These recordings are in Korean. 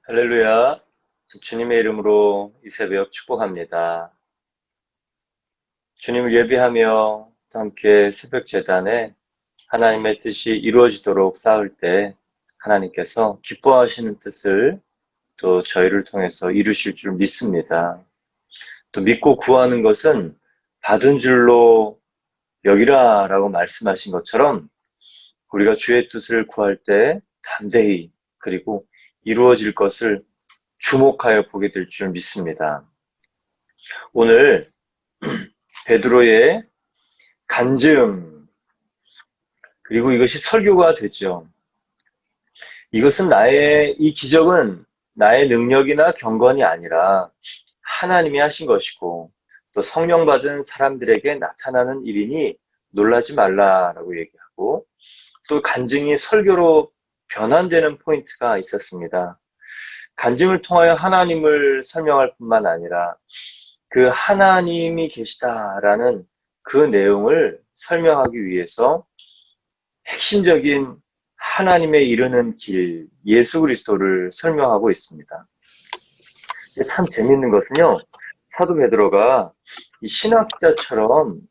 할렐루야. 주님의 이름으로 이 새벽 축복합니다. 주님을 예배하며 함께 새벽 제단에 하나님의 뜻이 이루어지도록 쌓을 때 하나님께서 기뻐하시는 뜻을 또 저희를 통해서 이루실 줄 믿습니다. 또 믿고 구하는 것은 받은 줄로 여기라 라고 말씀하신 것처럼 우리가 주의 뜻을 구할 때 담대히 그리고 이루어질 것을 주목하여 보게 될 줄 믿습니다. 오늘 베드로의 간증, 그리고 이것이 설교가 되죠. 이 기적은 나의 능력이나 경건이 아니라 하나님이 하신 것이고 또 성령 받은 사람들에게 나타나는 일이니 놀라지 말라라고 얘기하고, 또 간증이 설교로 변환되는 포인트가 있었습니다. 간증을 통하여 하나님을 설명할 뿐만 아니라 그 하나님이 계시다라는 그 내용을 설명하기 위해서 핵심적인 하나님에 이르는 길, 예수 그리스도를 설명하고 있습니다. 참 재밌는 것은요, 사도 베드로가 이 신학자처럼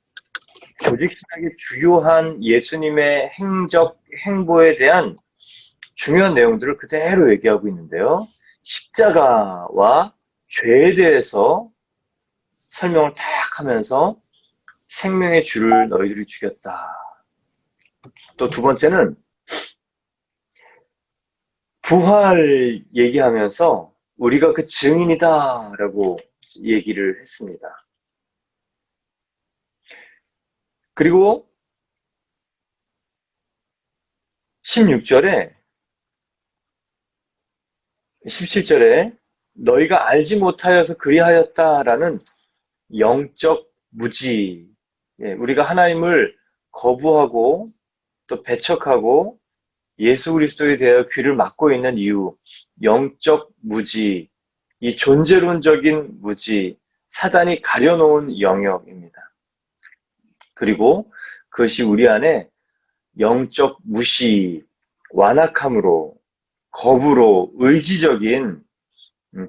조직신학의 주요한 예수님의 행보에 대한 중요한 내용들을 그대로 얘기하고 있는데요. 십자가와 죄에 대해서 설명을 딱 하면서 생명의 주를 너희들이 죽였다. 또 두 번째는 부활 얘기하면서 우리가 그 증인이다 라고 얘기를 했습니다. 그리고 16절에 17절에 너희가 알지 못하여서 그리하였다라는 영적 무지, 우리가 하나님을 거부하고 또 배척하고 예수 그리스도에 대하여 귀를 막고 있는 이유, 영적 무지, 이 존재론적인 무지, 사단이 가려놓은 영역입니다. 그리고 그것이 우리 안에 영적 무시, 완악함으로, 거부로, 의지적인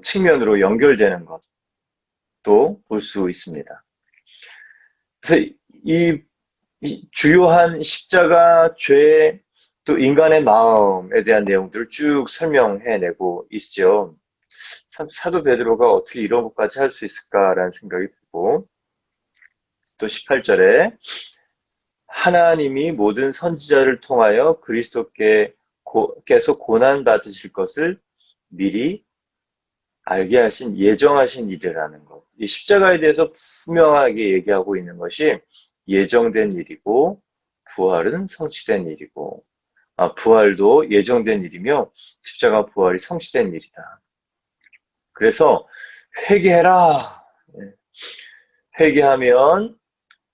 측면으로 연결되는 것도 볼 수 있습니다. 그래서 이 주요한 십자가, 죄, 또 인간의 마음에 대한 내용들을 쭉 설명해내고 있죠. 사도 베드로가 어떻게 이런 것까지 할 수 있을까라는 생각이 들고, 또 18절에 하나님이 모든 선지자를 통하여 그리스도께서 고난 받으실 것을 미리 알게 하신 예정하신 일이라는 것. 이 십자가에 대해서 분명하게 얘기하고 있는 것이 예정된 일이고 부활은 성취된 일이고, 부활도 예정된 일이며 십자가 부활이 성취된 일이다. 그래서 회개해라. 회개하면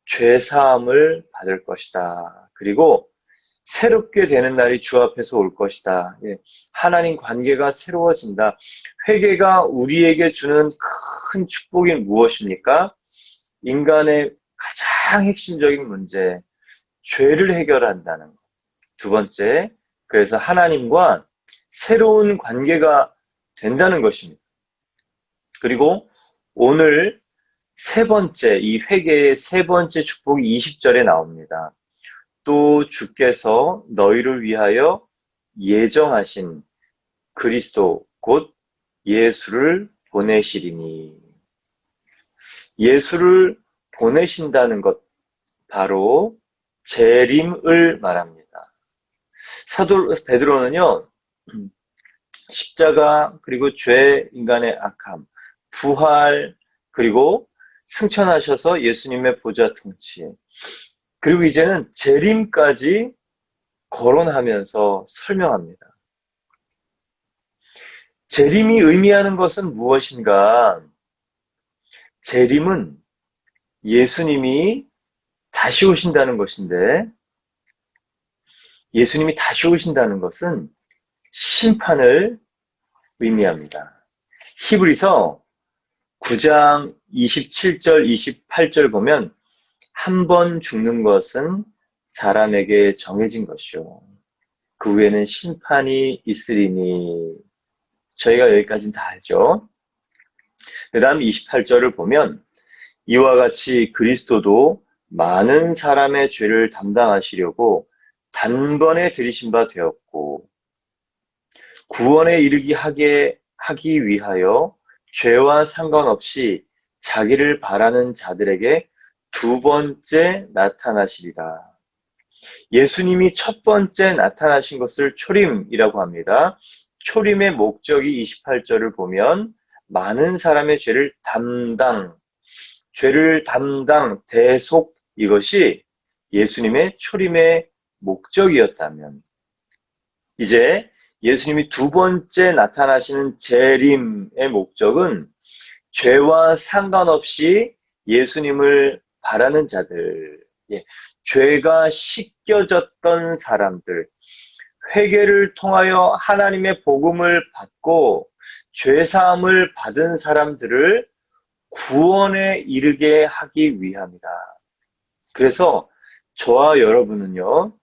죄 사함을 받을 것이다. 그리고 새롭게 되는 날이 주 앞에서 올 것이다. 하나님 관계가 새로워진다. 회개가 우리에게 주는 큰 축복이 무엇입니까? 인간의 가장 핵심적인 문제, 죄를 해결한다는 것. 두 번째, 그래서 하나님과 새로운 관계가 된다는 것입니다. 그리고 오늘 세 번째, 이 회개의 세 번째 축복이 20절에 나옵니다. 또 주께서 너희를 위하여 예정하신 그리스도 곧 예수를 보내시리니. 예수를 보내신다는 것, 바로 재림을 말합니다. 사도 베드로는요, 십자가, 그리고 죄, 인간의 악함, 부활, 그리고 승천하셔서 예수님의 보좌 통치, 그리고 이제는 재림까지 거론하면서 설명합니다. 재림이 의미하는 것은 무엇인가? 재림은 예수님이 다시 오신다는 것인데, 예수님이 다시 오신다는 것은 심판을 의미합니다. 히브리서 9장 27절, 28절 보면 한 번 죽는 것은 사람에게 정해진 것이요. 그 후에는 심판이 있으리니. 저희가 여기까지는 다 알죠. 그 다음 28절을 보면 이와 같이 그리스도도 많은 사람의 죄를 담당하시려고 단번에 들이신 바 되었고 구원에 하기 위하여 죄와 상관없이 자기를 바라는 자들에게 두 번째 나타나시리라. 예수님이 첫 번째 나타나신 것을 초림이라고 합니다. 초림의 목적이 28절을 보면 많은 사람의 죄를 담당, 대속 이것이 예수님의 초림의 목적이었다면 이제 예수님이 두 번째 나타나시는 재림의 목적은 죄와 상관없이 예수님을 바라는 자들, 죄가 씻겨졌던 사람들, 회개를 통하여 하나님의 복음을 받고 죄사함을 받은 사람들을 구원에 이르게 하기 위함이다. 그래서 저와 여러분은요,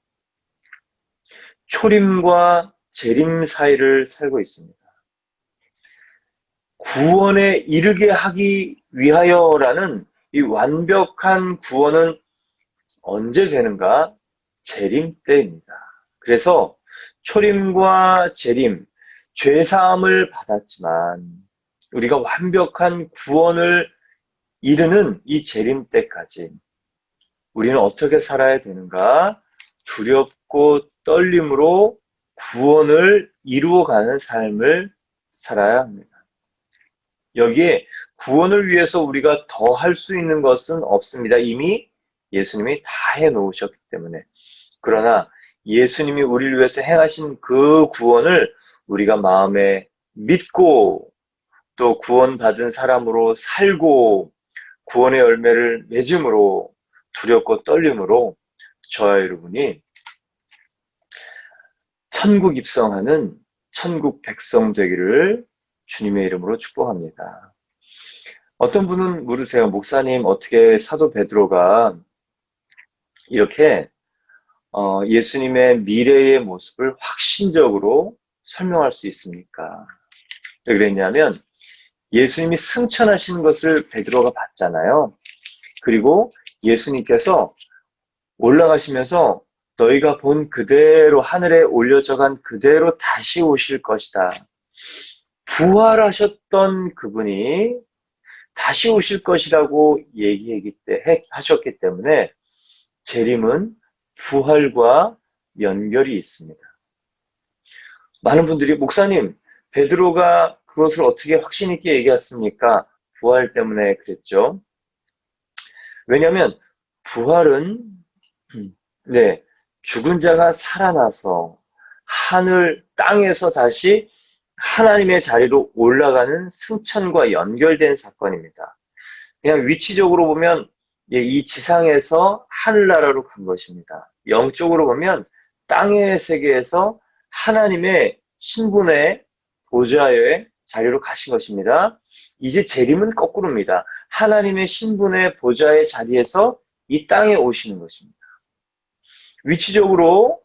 초림과 재림 사이를 살고 있습니다. 구원에 이르게 하기 위하여라는 이 완벽한 구원은 언제 되는가? 재림 때입니다. 그래서 초림과 재림, 죄사함을 받았지만 우리가 완벽한 구원을 이르는 이 재림 때까지 우리는 어떻게 살아야 되는가? 두렵고 떨림으로 구원을 이루어가는 삶을 살아야 합니다. 여기에 구원을 위해서 우리가 더 할 수 있는 것은 없습니다. 이미 예수님이 다 해놓으셨기 때문에. 그러나 예수님이 우리를 위해서 행하신 그 구원을 우리가 마음에 믿고 또 구원받은 사람으로 살고 구원의 열매를 맺음으로 두렵고 떨림으로 저와 여러분이 천국 입성하는 천국 백성 되기를 주님의 이름으로 축복합니다. 어떤 분은 물으세요. 목사님, 어떻게 사도 베드로가 이렇게 예수님의 미래의 모습을 확신적으로 설명할 수 있습니까? 왜 그랬냐면 예수님이 승천하시는 것을 베드로가 봤잖아요. 그리고 예수님께서 올라가시면서 너희가 본 그대로 하늘에 올려져간 그대로 다시 오실 것이다. 부활하셨던 그분이 다시 오실 것이라고 하셨기 때문에 재림은 부활과 연결이 있습니다. 많은 분들이 목사님, 베드로가 그것을 어떻게 확신 있게 얘기했습니까? 부활 때문에 그랬죠. 왜냐하면 부활은 죽은 자가 살아나서 하늘 땅에서 다시 하나님의 자리로 올라가는 승천과 연결된 사건입니다. 그냥 위치적으로 보면 이 지상에서 하늘나라로 간 것입니다. 영적으로 보면 땅의 세계에서 하나님의 신분의 보좌의 자리로 가신 것입니다. 이제 재림은 거꾸로입니다. 하나님의 신분의 보좌의 자리에서 이 땅에 오시는 것입니다. 위치적으로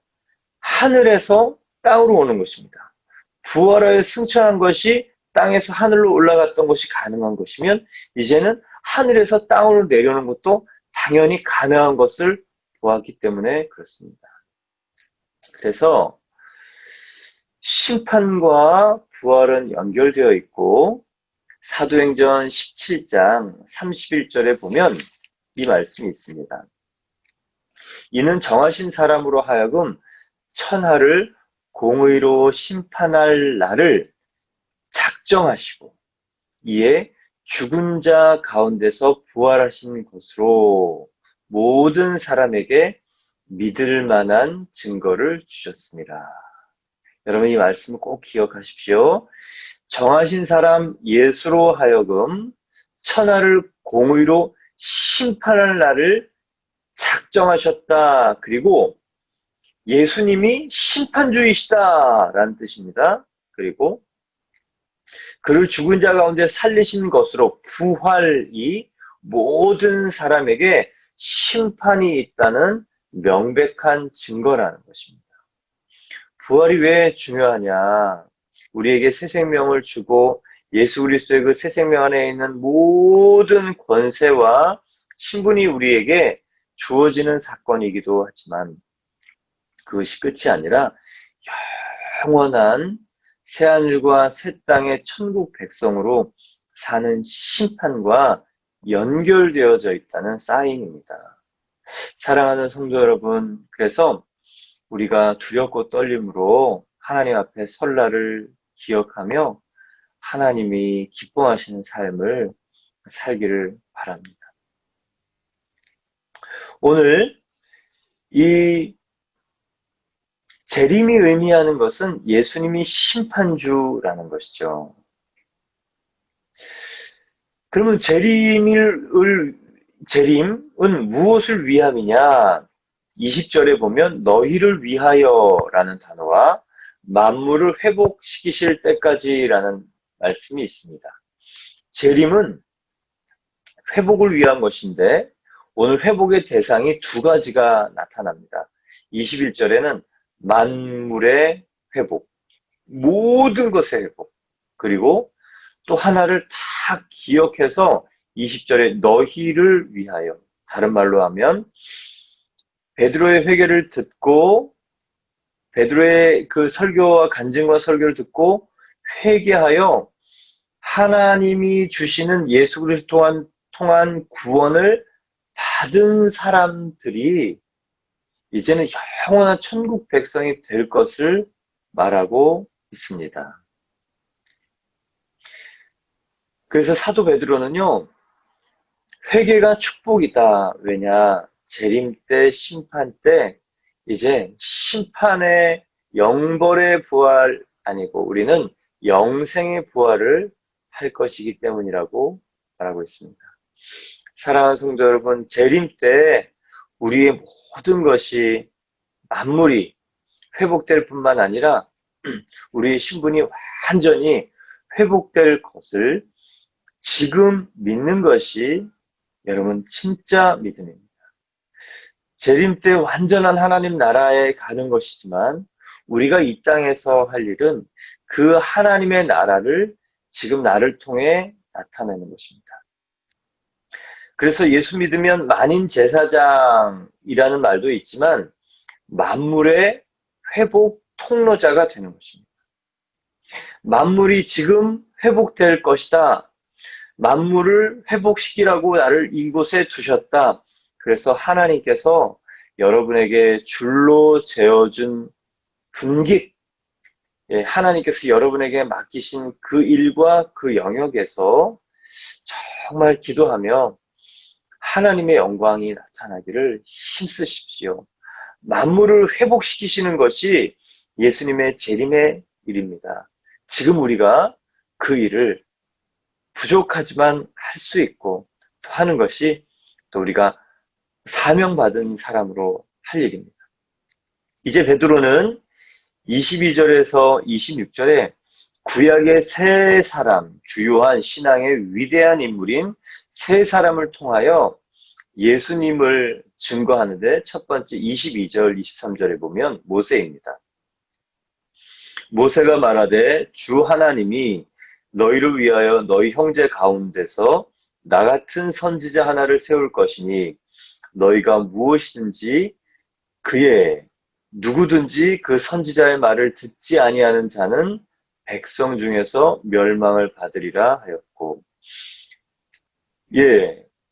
하늘에서 땅으로 오는 것입니다. 부활하여 승천한 것이 땅에서 하늘로 올라갔던 것이 가능한 것이면 이제는 하늘에서 땅으로 내려오는 것도 당연히 가능한 것을 보았기 때문에 그렇습니다. 그래서 심판과 부활은 연결되어 있고 사도행전 17장 31절에 보면 이 말씀이 있습니다. 이는 정하신 사람으로 하여금 천하를 공의로 심판할 날을 작정하시고 이에 죽은 자 가운데서 부활하신 것으로 모든 사람에게 믿을 만한 증거를 주셨습니다. 여러분 이 말씀을 꼭 기억하십시오. 정하신 사람 예수로 하여금 천하를 공의로 심판할 날을 작정하셨다. 그리고 예수님이 심판주이시다라는 뜻입니다. 그리고 그를 죽은 자 가운데 살리신 것으로 부활이 모든 사람에게 심판이 있다는 명백한 증거라는 것입니다. 부활이 왜 중요하냐? 우리에게 새 생명을 주고 예수 그리스도의 그 새 생명 안에 있는 모든 권세와 신분이 우리에게 주어지는 사건이기도 하지만 그것이 끝이 아니라 영원한 새하늘과 새 땅의 천국 백성으로 사는 심판과 연결되어져 있다는 사인입니다. 사랑하는 성도 여러분, 그래서 우리가 두렵고 떨림으로 하나님 앞에 설날을 기억하며 하나님이 기뻐하시는 삶을 살기를 바랍니다. 오늘 이 재림이 의미하는 것은 예수님이 심판주라는 것이죠. 그러면 재림은 무엇을 위함이냐? 20절에 보면 너희를 위하여라는 단어와 만물을 회복시키실 때까지라는 말씀이 있습니다. 재림은 회복을 위한 것인데 오늘 회복의 대상이 두 가지가 나타납니다. 21절에는 만물의 회복, 모든 것의 회복, 그리고 또 하나를 다 기억해서 20절에 너희를 위하여, 다른 말로 하면 베드로의 회개를 듣고 베드로의 그 설교와 간증과 설교를 듣고 회개하여 하나님이 주시는 예수 그리스도 통한 구원을 받은 사람들이 이제는 영원한 천국 백성이 될 것을 말하고 있습니다. 그래서 사도 베드로는요, 회개가 축복이다. 왜냐? 재림 때, 심판 때, 이제 심판의 영벌의 부활 아니고 우리는 영생의 부활을 할 것이기 때문이라고 말하고 있습니다. 사랑하는 성도 여러분, 재림 때 우리의 모든 것이 만물이 회복될 뿐만 아니라 우리의 신분이 완전히 회복될 것을 지금 믿는 것이 여러분 진짜 믿음입니다. 재림 때 완전한 하나님 나라에 가는 것이지만 우리가 이 땅에서 할 일은 그 하나님의 나라를 지금 나를 통해 나타내는 것입니다. 그래서 예수 믿으면 만인 제사장이라는 말도 있지만 만물의 회복 통로자가 되는 것입니다. 만물이 지금 회복될 것이다. 만물을 회복시키라고 나를 이곳에 두셨다. 그래서 하나님께서 여러분에게 줄로 재어준 분깃, 하나님께서 여러분에게 맡기신 그 일과 그 영역에서 정말 기도하며 하나님의 영광이 나타나기를 힘쓰십시오. 만물을 회복시키시는 것이 예수님의 재림의 일입니다. 지금 우리가 그 일을 부족하지만 할 수 있고 또 하는 것이 또 우리가 사명받은 사람으로 할 일입니다. 이제 베드로는 22절에서 26절에 구약의 세 사람, 주요한 신앙의 위대한 인물인 세 사람을 통하여 예수님을 증거하는데 첫 번째 22절, 23절에 보면 모세입니다. 모세가 말하되 주 하나님이 너희를 위하여 너희 형제 가운데서 나 같은 선지자 하나를 세울 것이니 너희가 무엇이든지 누구든지 그 선지자의 말을 듣지 아니하는 자는 백성 중에서 멸망을 받으리라 하였고,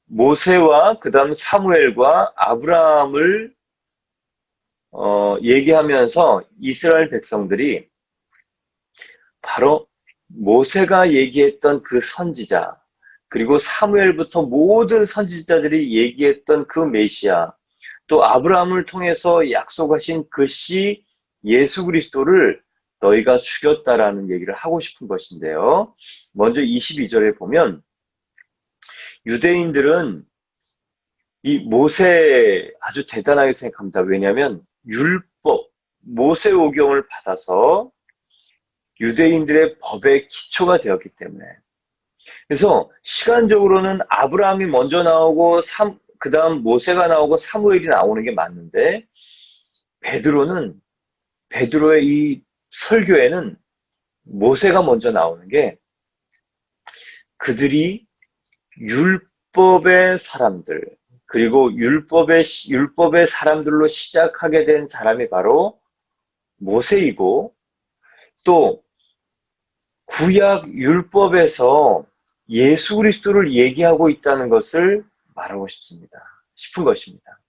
모세와 그 다음 사무엘과 아브라함을 얘기하면서 이스라엘 백성들이 바로 모세가 얘기했던 그 선지자, 그리고 사무엘부터 모든 선지자들이 얘기했던 그 메시아, 또 아브라함을 통해서 약속하신 그 씨 예수 그리스도를 너희가 죽였다라는 얘기를 하고 싶은 것인데요. 먼저 22절에 보면 유대인들은 이 모세 아주 대단하게 생각합니다. 왜냐하면 율법, 모세오경을 받아서 유대인들의 법의 기초가 되었기 때문에. 그래서 시간적으로는 아브라함이 먼저 나오고 그 다음 모세가 나오고 사무엘이 나오는 게 맞는데 베드로의 이 설교에는 모세가 먼저 나오는 게 그들이 율법의 사람들, 그리고 율법의 사람들로 시작하게 된 사람이 바로 모세이고, 또 구약 율법에서 예수 그리스도를 얘기하고 있다는 것을 말하고 싶은 것입니다.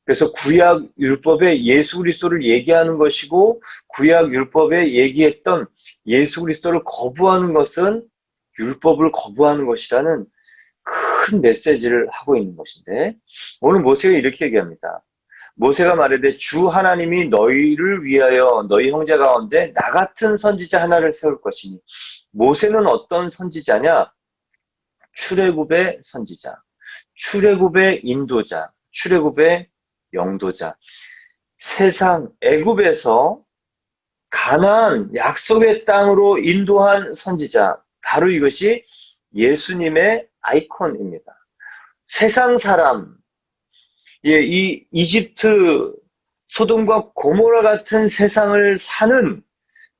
그래서 구약 율법에 예수 그리스도를 얘기하는 것이고, 구약 율법에 얘기했던 예수 그리스도를 거부하는 것은 율법을 거부하는 것이라는 큰 메시지를 하고 있는 것인데, 오늘 모세가 이렇게 얘기합니다. 모세가 말하되 주 하나님이 너희를 위하여 너희 형제 가운데 나 같은 선지자 하나를 세울 것이니, 모세는 어떤 선지자냐? 출애굽의 선지자, 출애굽의 인도자, 출애굽의 영도자. 세상 애굽에서 가나안 약속의 땅으로 인도한 선지자, 바로 이것이 예수님의 아이콘입니다. 세상 사람, 이 이집트 소돔과 고모라 같은 세상을 사는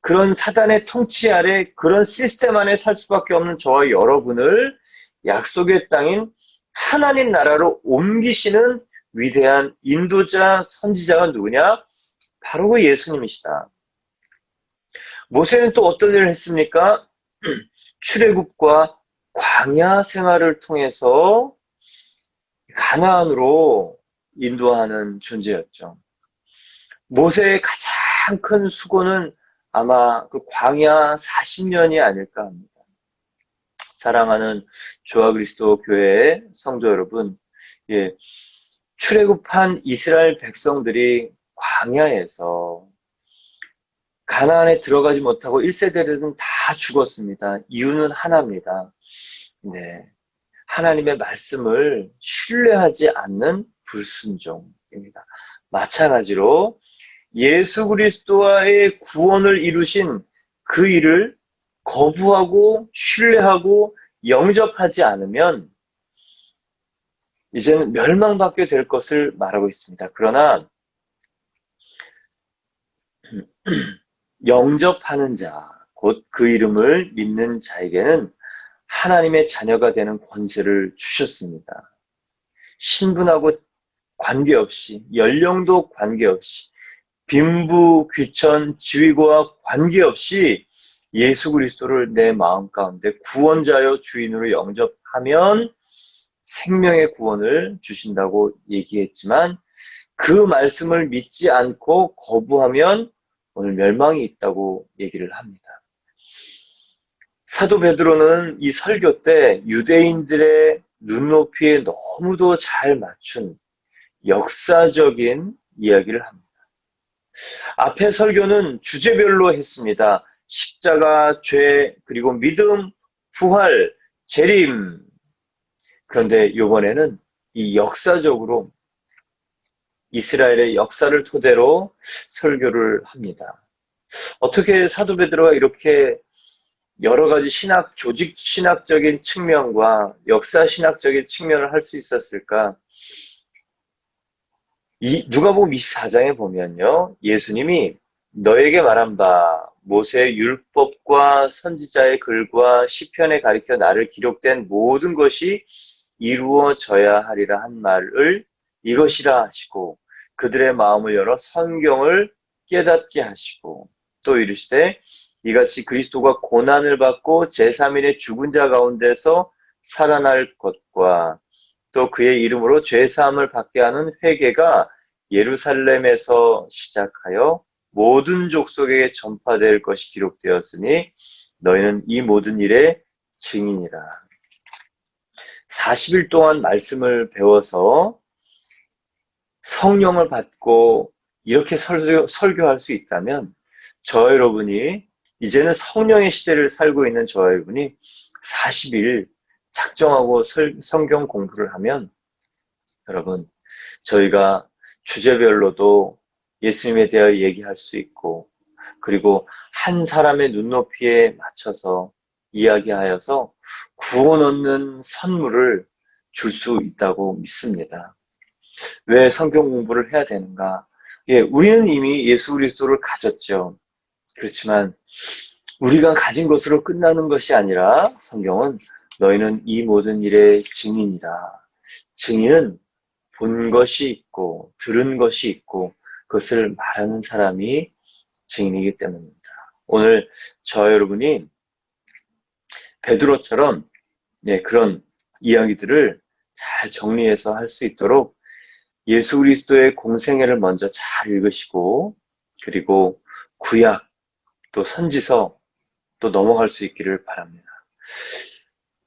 그런 사단의 통치 아래, 그런 시스템 안에 살 수밖에 없는 저와 여러분을 약속의 땅인 하나님 나라로 옮기시는 위대한 인도자, 선지자가 누구냐? 바로 그 예수님이시다. 모세는 또 어떤 일을 했습니까? 출애굽과 광야 생활을 통해서 가나안으로 인도하는 존재였죠. 모세의 가장 큰 수고는 아마 그 광야 40년이 아닐까 합니다. 사랑하는 주와 그리스도 교회의 성도 여러분, 출애굽한 이스라엘 백성들이 광야에서 가나안에 들어가지 못하고 1세대들은 다 죽었습니다. 이유는 하나입니다. 네, 하나님의 말씀을 신뢰하지 않는 불순종입니다. 마찬가지로 예수 그리스도와의 구원을 이루신 그 일을 거부하고 신뢰하고 영접하지 않으면 이제는 멸망받게 될 것을 말하고 있습니다. 그러나 영접하는 자, 곧 그 이름을 믿는 자에게는 하나님의 자녀가 되는 권세를 주셨습니다. 신분하고 관계없이, 연령도 관계없이, 빈부, 귀천, 지위고와 관계없이 예수 그리스도를 내 마음 가운데 구원자여 주인으로 영접하면 생명의 구원을 주신다고 얘기했지만, 그 말씀을 믿지 않고 거부하면 오늘 멸망이 있다고 얘기를 합니다. 사도 베드로는 이 설교 때 유대인들의 눈높이에 너무도 잘 맞춘 역사적인 이야기를 합니다. 앞에 설교는 주제별로 했습니다. 십자가, 죄, 그리고 믿음, 부활, 재림. 그런데 이번에는 이 역사적으로 이스라엘의 역사를 토대로 설교를 합니다. 어떻게 사도 베드로가 이렇게 여러 가지 조직 신학적인 측면과 역사 신학적인 측면을 할 수 있었을까? 누가복음 24장에 보면요, 예수님이 너에게 말한 바 모세의 율법과 선지자의 글과 시편에 가리켜 나를 기록된 모든 것이 이루어져야 하리라 한 말을 이것이라 하시고, 그들의 마음을 열어 성경을 깨닫게 하시고, 또 이르시되 이같이 그리스도가 고난을 받고 제3일에 죽은 자 가운데서 살아날 것과 또 그의 이름으로 죄사함을 받게 하는 회개가 예루살렘에서 시작하여 모든 족속에게 전파될 것이 기록되었으니 너희는 이 모든 일의 증인이라. 40일 동안 말씀을 배워서 성령을 받고 이렇게 설교할 수 있다면, 저와 여러분이 이제는 성령의 시대를 살고 있는 저와 여러분이 40일 작정하고 성경 공부를 하면, 여러분, 저희가 주제별로도 예수님에 대하여 얘기할 수 있고, 그리고 한 사람의 눈높이에 맞춰서 이야기하여서 구원 얻는 선물을 줄 수 있다고 믿습니다. 왜 성경 공부를 해야 되는가? 우리는 이미 예수 그리스도를 가졌죠. 그렇지만 우리가 가진 것으로 끝나는 것이 아니라 성경은 너희는 이 모든 일의 증인이라. 증인은 본 것이 있고 들은 것이 있고 그것을 말하는 사람이 증인이기 때문입니다. 오늘 저 여러분이 베드로처럼 그런 이야기들을 잘 정리해서 할 수 있도록 예수 그리스도의 공생애를 먼저 잘 읽으시고 그리고 구약 또 선지서 또 넘어갈 수 있기를 바랍니다.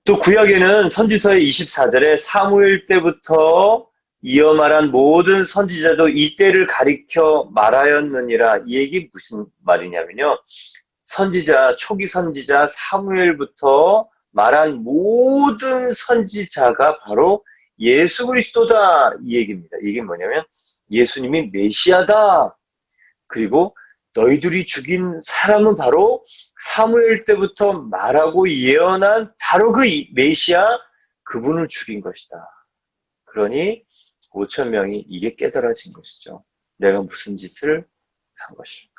또 구약에는 선지서의 24절에 사무엘 때부터 이어 말한 모든 선지자도 이때를 가리켜 말하였느니라. 이 얘기 무슨 말이냐면요. 선지자, 초기 선지자 사무엘부터 말한 모든 선지자가 바로 예수 그리스도다. 이 얘기입니다. 이게 뭐냐면 예수님이 메시아다. 그리고 너희들이 죽인 사람은 바로 사무엘 때부터 말하고 예언한 바로 그 메시아 그분을 죽인 것이다. 그러니 5천 명이 이게 깨달아진 것이죠. 내가 무슨 짓을 한 것일까.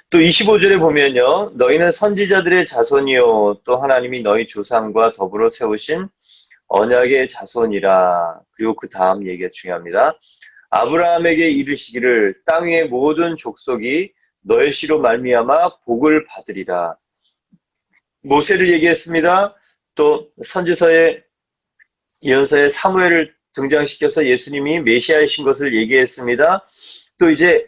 또 25절에 보면요. 너희는 선지자들의 자손이요 또 하나님이 너희 조상과 더불어 세우신 언약의 자손이라. 그리고 그 다음 얘기가 중요합니다. 아브라함에게 이르시기를 땅 위의 모든 족속이 너의 씨로 말미암아 복을 받으리라. 모세를 얘기했습니다. 또 선지서의 예언서에 사무엘을 등장시켜서 예수님이 메시아이신 것을 얘기했습니다. 또 이제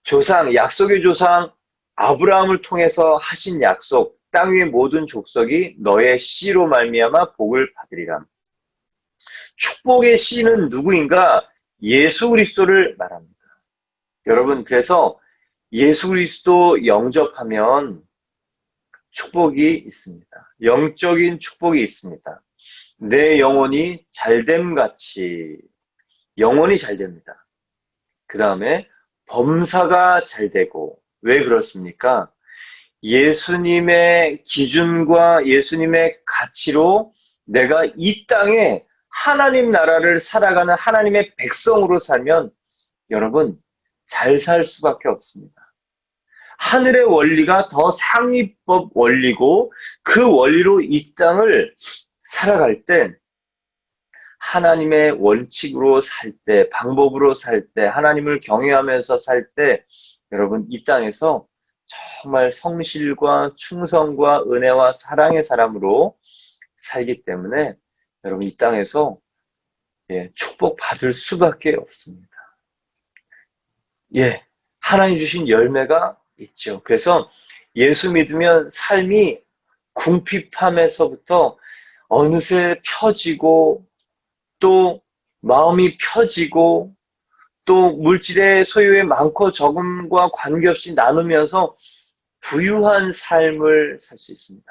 조상, 약속의 조상 아브라함을 통해서 하신 약속, 땅 위의 모든 족속이 너의 씨로 말미암아 복을 받으리라. 축복의 씨는 누구인가? 예수 그리스도를 말합니다. 여러분, 그래서 예수 그리스도 영접하면 축복이 있습니다. 영적인 축복이 있습니다. 내 영혼이 잘됨같이 영혼이 잘 됩니다. 그 다음에 범사가 잘 되고. 왜 그렇습니까? 예수님의 기준과 예수님의 가치로 내가 이 땅에 하나님 나라를 살아가는 하나님의 백성으로 살면 여러분 잘 살 수밖에 없습니다. 하늘의 원리가 더 상위법 원리고 그 원리로 이 땅을 살아갈 때 하나님의 원칙으로 살 때, 방법으로 살 때, 하나님을 경외하면서 살 때 여러분 이 땅에서 정말 성실과 충성과 은혜와 사랑의 사람으로 살기 때문에 여러분 이 땅에서 축복받을 수밖에 없습니다. 하나님 주신 열매가 있죠. 그래서 예수 믿으면 삶이 궁핍함에서부터 어느새 펴지고 또 마음이 펴지고 또 물질의 소유의 많고 적음과 관계없이 나누면서 부유한 삶을 살 수 있습니다.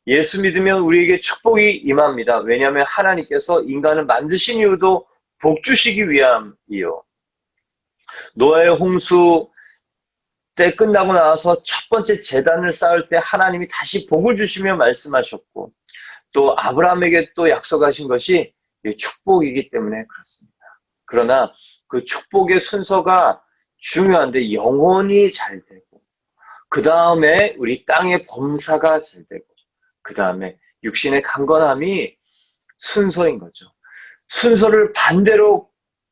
예수 믿으면 우리에게 축복이 임합니다. 왜냐하면 하나님께서 인간을 만드신 이유도 복 주시기 위함이요. 노아의 홍수 때 끝나고 나서 첫 번째 제단을 쌓을 때 하나님이 다시 복을 주시며 말씀하셨고 또 아브라함에게 또 약속하신 것이 축복이기 때문에 그렇습니다. 그러나 그 축복의 순서가 중요한데 영혼이 잘 되고 그 다음에 우리 땅의 범사가 잘 되고 그 다음에 육신의 강건함이 순서인 거죠. 순서를 반대로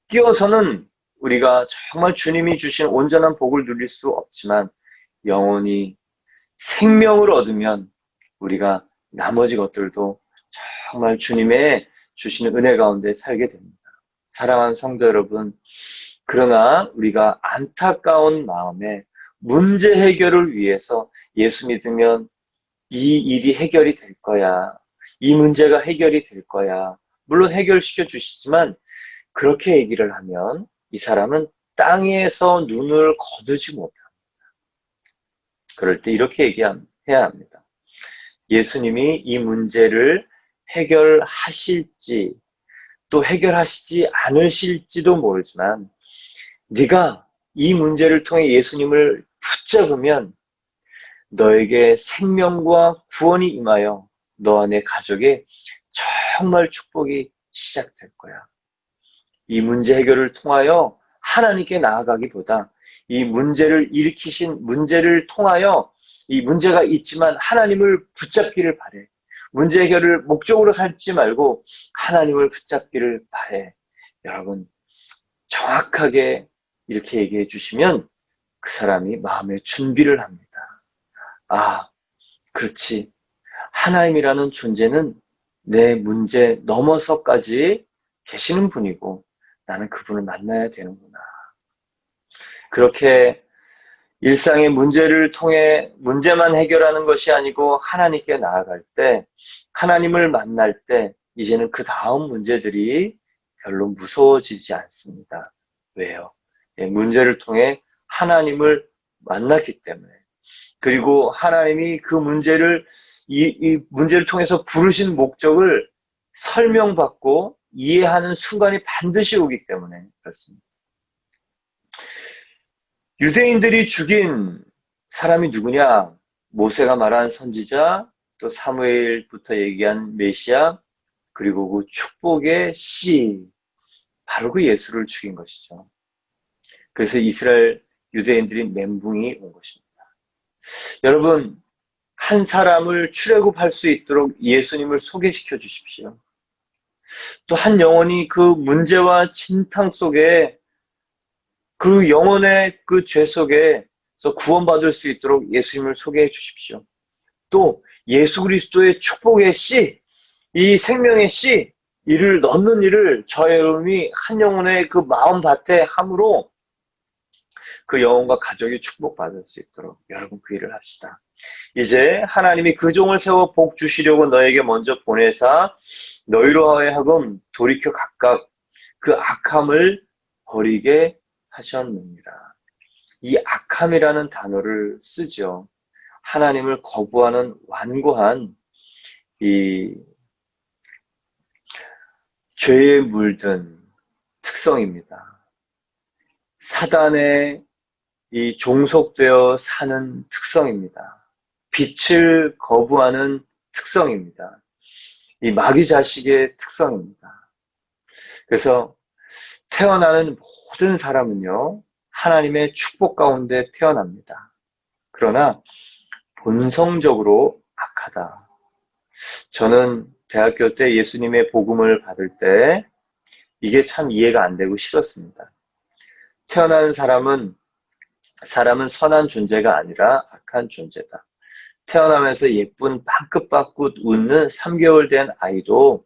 끼워서는 우리가 정말 주님이 주신 온전한 복을 누릴 수 없지만 영혼이 생명을 얻으면 우리가 나머지 것들도 정말 주님의 주시는 은혜 가운데 살게 됩니다. 사랑하는 성도 여러분, 그러나 우리가 안타까운 마음에 문제 해결을 위해서 예수 믿으면 이 일이 해결이 될 거야. 이 문제가 해결이 될 거야. 물론 해결시켜 주시지만 그렇게 얘기를 하면 이 사람은 땅에서 눈을 거두지 못합니다. 그럴 때 이렇게 얘기해야 합니다. 예수님이 이 문제를 해결하실지 또 해결하시지 않으실지도 모르지만 네가 이 문제를 통해 예수님을 붙잡으면 너에게 생명과 구원이 임하여 너와 내 가족에 정말 축복이 시작될 거야. 이 문제 해결을 통하여 하나님께 나아가기보다 이 문제를 일으키신 문제를 통하여 이 문제가 있지만 하나님을 붙잡기를 바래. 문제 해결을 목적으로 삼지 말고 하나님을 붙잡기를 바래. 여러분, 정확하게 이렇게 얘기해 주시면 그 사람이 마음의 준비를 합니다. 아, 그렇지. 하나님이라는 존재는 내 문제 넘어서까지 계시는 분이고 나는 그분을 만나야 되는구나. 그렇게 일상의 문제를 통해 문제만 해결하는 것이 아니고 하나님께 나아갈 때, 하나님을 만날 때 이제는 그 다음 문제들이 별로 무서워지지 않습니다. 왜요? 문제를 통해 하나님을 만났기 때문에. 그리고 하나님이 그 문제를 이 문제를 통해서 부르신 목적을 설명받고 이해하는 순간이 반드시 오기 때문에 그렇습니다. 유대인들이 죽인 사람이 누구냐? 모세가 말한 선지자, 또 사무엘부터 얘기한 메시아, 그리고 그 축복의 씨, 바로 그 예수를 죽인 것이죠. 그래서 이스라엘 유대인들이 멘붕이 온 것입니다. 여러분, 한 사람을 출애굽할 수 있도록 예수님을 소개시켜 주십시오. 또 한 영혼이 그 문제와 진탕 속에 그 영혼의 그 죄 속에서 구원받을 수 있도록 예수님을 소개해 주십시오. 또 예수 그리스도의 축복의 씨, 이 생명의 씨, 이를 넣는 일을 저의 여러분이 한 영혼의 그 마음밭에 함으로 그 영혼과 가족이 축복받을 수 있도록 여러분 그 일을 합시다. 이제 하나님이 그 종을 세워 복 주시려고 너에게 먼저 보내사 너희로 하여금 돌이켜 각각 그 악함을 버리게 하셨느니라. 이 악함이라는 단어를 쓰죠. 하나님을 거부하는 완고한 이 죄에 물든 특성입니다. 사단에 이 종속되어 사는 특성입니다. 빛을 거부하는 특성입니다. 이 마귀 자식의 특성입니다. 그래서 태어나는 모든 사람은요, 하나님의 축복 가운데 태어납니다. 그러나 본성적으로 악하다. 저는 대학교 때 예수님의 복음을 받을 때 이게 참 이해가 안 되고 싫었습니다. 태어나는 사람은 선한 존재가 아니라 악한 존재다. 태어나면서 예쁜 빵긋빵긋 웃는 3개월 된 아이도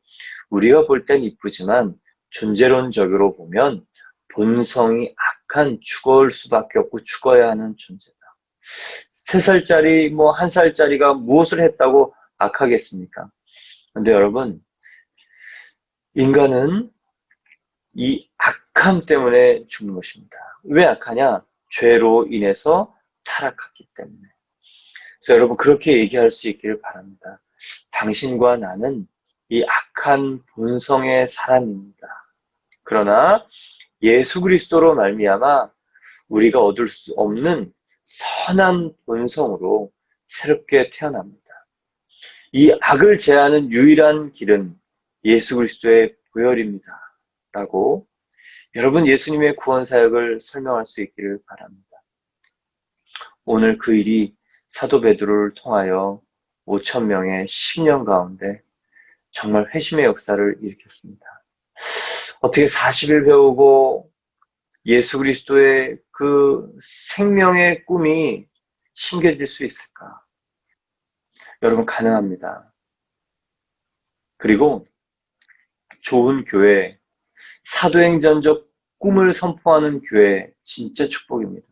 우리가 볼 땐 이쁘지만 존재론적으로 보면 본성이 악한 죽을 수밖에 없고 죽어야 하는 존재다. 3살짜리, 1살짜리가 무엇을 했다고 악하겠습니까? 근데 여러분, 인간은 이 악함 때문에 죽는 것입니다. 왜 악하냐? 죄로 인해서 타락했기 때문에. 그래서 여러분 그렇게 얘기할 수 있기를 바랍니다. 당신과 나는 이 악한 본성의 사람입니다. 그러나 예수 그리스도로 말미암아 우리가 얻을 수 없는 선한 본성으로 새롭게 태어납니다. 이 악을 제하는 유일한 길은 예수 그리스도의 보혈입니다. 라고 여러분 예수님의 구원 사역을 설명할 수 있기를 바랍니다. 오늘 그 일이 사도 베드로를 통하여 5,000명의 10년 가운데 정말 회심의 역사를 일으켰습니다. 어떻게 40일 배우고 예수 그리스도의 그 생명의 꿈이 심겨질 수 있을까? 여러분 가능합니다. 그리고 좋은 교회, 사도행전적 꿈을 선포하는 교회 진짜 축복입니다.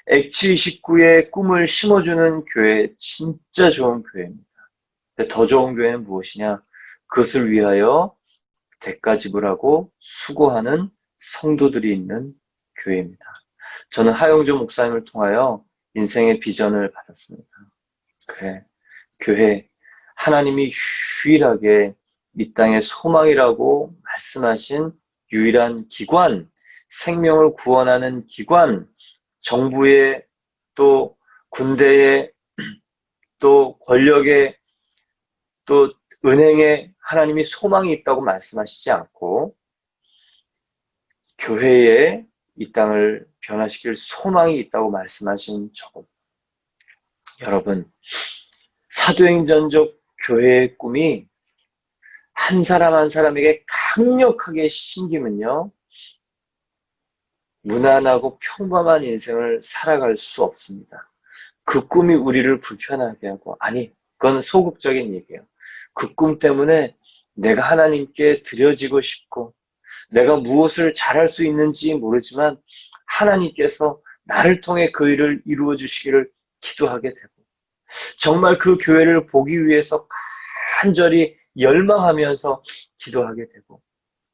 X29의 꿈을 심어주는 교회 진짜 좋은 교회입니다. 더 좋은 교회는 무엇이냐? 그것을 위하여 대가 지불하고 수고하는 성도들이 있는 교회입니다. 저는 하용조 목사님을 통하여 인생의 비전을 받았습니다. 그래, 교회, 하나님이 유일하게 이 땅의 소망이라고 말씀하신 유일한 기관, 생명을 구원하는 기관, 정부의 또 군대의 또 권력의 또 은행에 하나님이 소망이 있다고 말씀하시지 않고 교회에 이 땅을 변화시킬 소망이 있다고 말씀하신 저것. 여러분, 사도행전적 교회의 꿈이 한 사람 한 사람에게 강력하게 심기면요, 무난하고 평범한 인생을 살아갈 수 없습니다. 그 꿈이 우리를 불편하게 하고, 아니, 그건 소극적인 얘기예요. 그 꿈 때문에 내가 하나님께 드려지고 싶고, 내가 무엇을 잘할 수 있는지 모르지만 하나님께서 나를 통해 그 일을 이루어 주시기를 기도하게 되고, 정말 그 교회를 보기 위해서 간절히 열망하면서 기도하게 되고,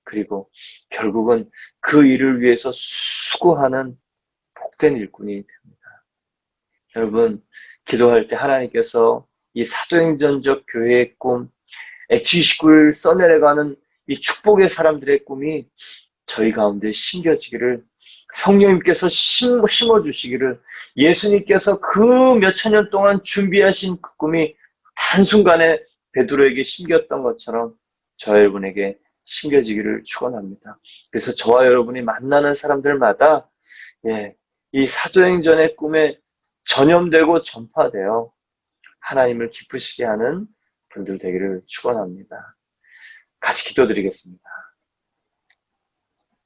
그리고 결국은 그 일을 위해서 수고하는 복된 일꾼이 됩니다. 여러분, 기도할 때 하나님께서 이 사도행전적 교회의 꿈, H29를 써내려가는 이 축복의 사람들의 꿈이 저희 가운데 심겨지기를, 성령님께서 심어주시기를, 예수님께서 그 몇천 년 동안 준비하신 그 꿈이 한순간에 베드로에게 심겼던 것처럼 저와 여러분에게 심겨지기를 축원합니다. 그래서 저와 여러분이 만나는 사람들마다 이 사도행전의 꿈에 전염되고 전파되어 하나님을 기쁘시게 하는 분들 되기를 축원합니다. 같이 기도드리겠습니다.